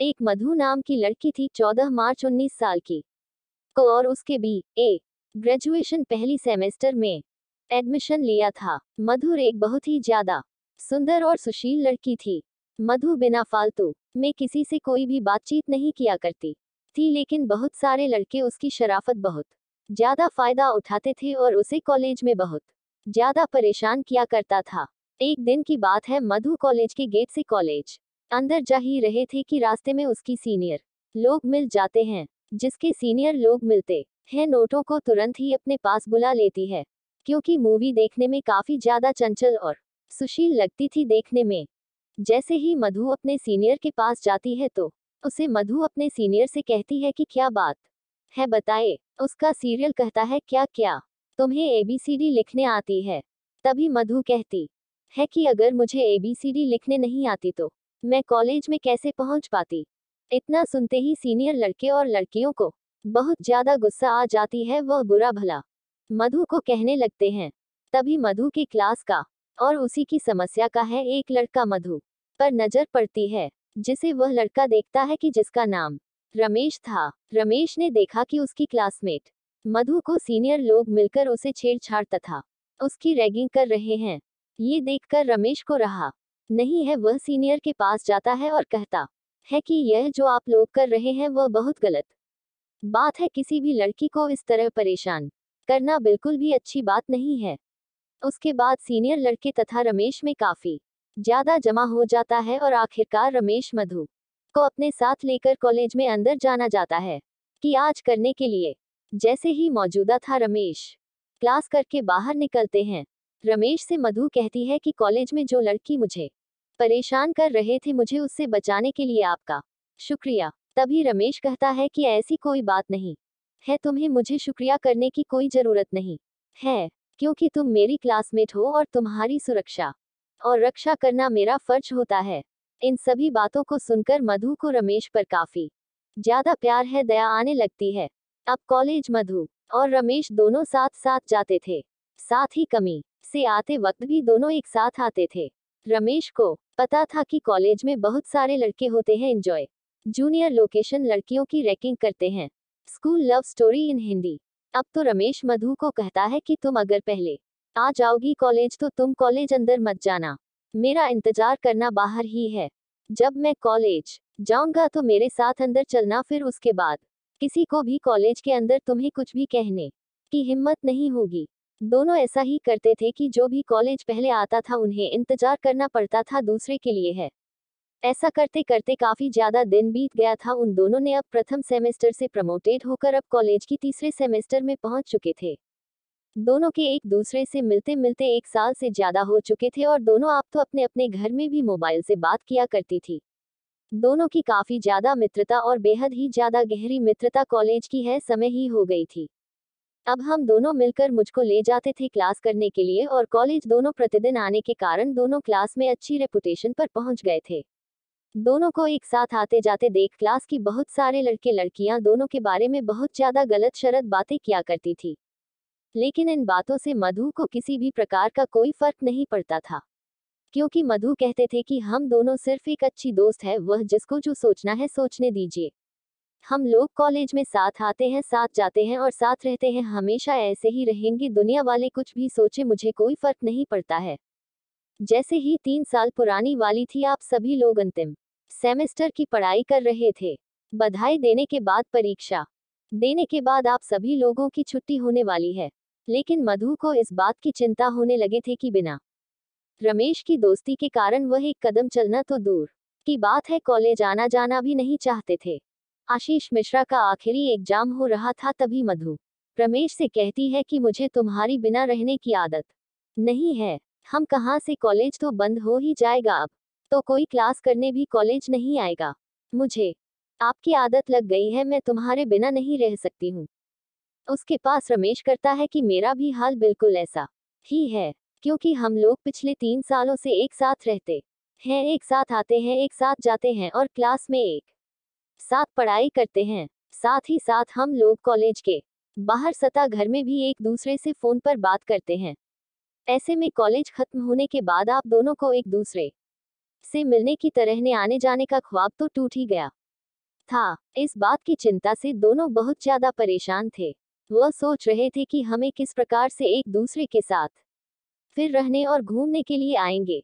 एक मधु नाम की लड़की थी, 14 मार्च 19 साल की को, और उसके BA ग्रेजुएशन पहली सेमेस्टर में एडमिशन लिया था। मधु एक बहुत ही ज्यादा सुंदर और सुशील लड़की थी। मधु बिना फालतू में किसी से कोई भी बातचीत नहीं किया करती थी, लेकिन बहुत सारे लड़के उसकी शराफत बहुत ज्यादा फायदा उठाते थे और उसे कॉलेज में बहुत ज्यादा परेशान किया करता था। एक दिन की बात है, मधु कॉलेज के गेट से कॉलेज अंदर जा ही रहे थे कि रास्ते में उसकी सीनियर लोग मिल जाते हैं। जिसके सीनियर लोग मिलते हैं, नोटों को तुरंत ही अपने पास बुला लेती है, क्योंकि मूवी देखने में काफी ज्यादा चंचल और सुशील लगती थी देखने में। जैसे ही मधु अपने सीनियर के पास जाती है तो उसे मधु अपने सीनियर से कहती है कि क्या बात है बताए। उसका सीरियल कहता है, क्या क्या तुम्हें ABCD लिखने आती है? तभी मधु कहती है कि अगर मुझे ABCD लिखने नहीं आती तो मैं कॉलेज में कैसे पहुंच पाती। इतना सुनते ही सीनियर लड़के और लड़कियों को बहुत ज्यादा गुस्सा आ जाती है। वह बुरा भला मधु को कहने लगते हैं। तभी मधु की क्लास का और उसी की समस्या का है एक लड़का मधु पर नजर पड़ती है, जिसे वह लड़का देखता है कि जिसका नाम रमेश था। रमेश ने देखा कि उसकी क्लासमेट मधु को सीनियर लोग मिलकर उसे छेड़छाड़ तथा उसकी रैगिंग कर रहे हैं। ये देखकर रमेश को रहा नहीं है, वह सीनियर के पास जाता है और कहता है कि यह जो आप लोग कर रहे हैं वह बहुत गलत बात है। किसी भी लड़की को इस तरह परेशान करना बिल्कुल भी अच्छी बात नहीं है। उसके बाद सीनियर लड़के तथा रमेश में काफी ज्यादा जमा हो जाता है और आखिरकार रमेश मधु को अपने साथ लेकर कॉलेज में अंदर जाना जाता है कि आज करने के लिए। जैसे ही मौजूदा था रमेश क्लास करके बाहर निकलते हैं। रमेश से मधु कहती है कि कॉलेज में जो लड़की मुझे परेशान कर रहे थे, मुझे उससे बचाने के लिए आपका शुक्रिया। तभी रमेश कहता है कि ऐसी कोई बात नहीं है, तुम्हें मुझे शुक्रिया करने की कोई जरूरत नहीं है, क्योंकि तुम मेरी क्लासमेट हो और तुम्हारी सुरक्षा और रक्षा करना मेरा फर्ज होता है। इन सभी बातों को सुनकर मधु को रमेश पर काफी ज्यादा प्यार है, दया आने लगती है। अब कॉलेज मधु और रमेश दोनों साथ साथ जाते थे, साथ ही कमी से आते वक्त भी दोनों एक साथ आते थे। रमेश को पता था कि कॉलेज में बहुत सारे लड़के होते हैं एंजॉय जूनियर लोकेशन लड़कियों की रैकिंग करते हैं। School love story in Hindi. अब तो रमेश मधु को कहता है कि तुम अगर पहले आ जाओगी कॉलेज तो तुम कॉलेज अंदर मत जाना, मेरा इंतजार करना बाहर ही है। जब मैं कॉलेज जाऊंगा तो मेरे साथ अंदर चलना, फिर उसके बाद किसी को भी कॉलेज के अंदर तुम्हें कुछ भी कहने की हिम्मत नहीं होगी। दोनों ऐसा ही करते थे कि जो भी कॉलेज पहले आता था उन्हें इंतजार करना पड़ता था दूसरे के लिए है। ऐसा करते करते काफी ज्यादा दिन बीत गया था। उन दोनों ने अब प्रथम सेमेस्टर से प्रमोटेड होकर अब कॉलेज की तीसरे सेमेस्टर में पहुंच चुके थे। दोनों के एक दूसरे से मिलते मिलते 1 साल से ज्यादा हो चुके थे और दोनों आप तो अपने अपने घर में भी मोबाइल से बात किया करती थी। दोनों की काफी ज्यादा मित्रता और बेहद ही ज्यादा गहरी मित्रता कॉलेज की है समय ही हो गई थी। अब हम दोनों मिलकर मुझको ले जाते थे क्लास करने के लिए, और कॉलेज दोनों प्रतिदिन आने के कारण दोनों क्लास में अच्छी रेपुटेशन पर पहुंच गए थे। दोनों को एक साथ आते जाते देख क्लास की बहुत सारे लड़के लड़कियां दोनों के बारे में बहुत ज्यादा गलत शरत बातें किया करती थी, लेकिन इन बातों से मधु को किसी भी प्रकार का कोई फर्क नहीं पड़ता था, क्योंकि मधु कहते थे कि हम दोनों सिर्फ एक अच्छी दोस्त है, वह जिसको जो सोचना है सोचने दीजिए। हम लोग कॉलेज में साथ आते हैं, साथ जाते हैं और साथ रहते हैं, हमेशा ऐसे ही रहेंगे। दुनिया वाले कुछ भी सोचे, मुझे कोई फर्क नहीं पड़ता है। जैसे ही 3 साल पुरानी वाली थी, आप सभी लोग अंतिम सेमेस्टर की पढ़ाई कर रहे थे। बधाई देने के बाद, परीक्षा देने के बाद आप सभी लोगों की छुट्टी होने वाली है, लेकिन मधु को इस बात की चिंता होने लगे थे कि बिना रमेश की दोस्ती के कारण वह एक कदम चलना तो दूर की बात है, कॉलेज आना जाना भी नहीं चाहते थे। आशीष मिश्रा का आखिरी एग्जाम हो रहा था, तभी मधु रमेश से कहती है कि मुझे तुम्हारी बिना रहने की आदत नहीं है। हम कहाँ से, कॉलेज तो बंद हो ही जाएगा, अब तो कोई क्लास करने भी कॉलेज नहीं आएगा। मुझे आपकी आदत लग गई है, मैं तुम्हारे बिना नहीं रह सकती हूँ। उसके पास रमेश करता है कि मेरा भी हाल बिल्कुल ऐसा ही है, क्योंकि हम लोग पिछले 3 सालों से एक साथ रहते हैं, एक साथ आते हैं, एक साथ जाते हैं और क्लास में एक साथ पढ़ाई करते हैं। साथ ही साथ हम लोग कॉलेज के बाहर सता घर में भी एक दूसरे से फोन पर बात करते हैं। ऐसे में कॉलेज खत्म होने के बाद आप दोनों को एक दूसरे से मिलने की तरह ने आने जाने का ख्वाब तो टूट ही गया। था। इस बात की चिंता से दोनों बहुत ज्यादा परेशान थे। वह सोच रहे थे कि हमें किस प्रकार से एक दूसरे के साथ फिर रहने और घूमने के लिए आएंगे।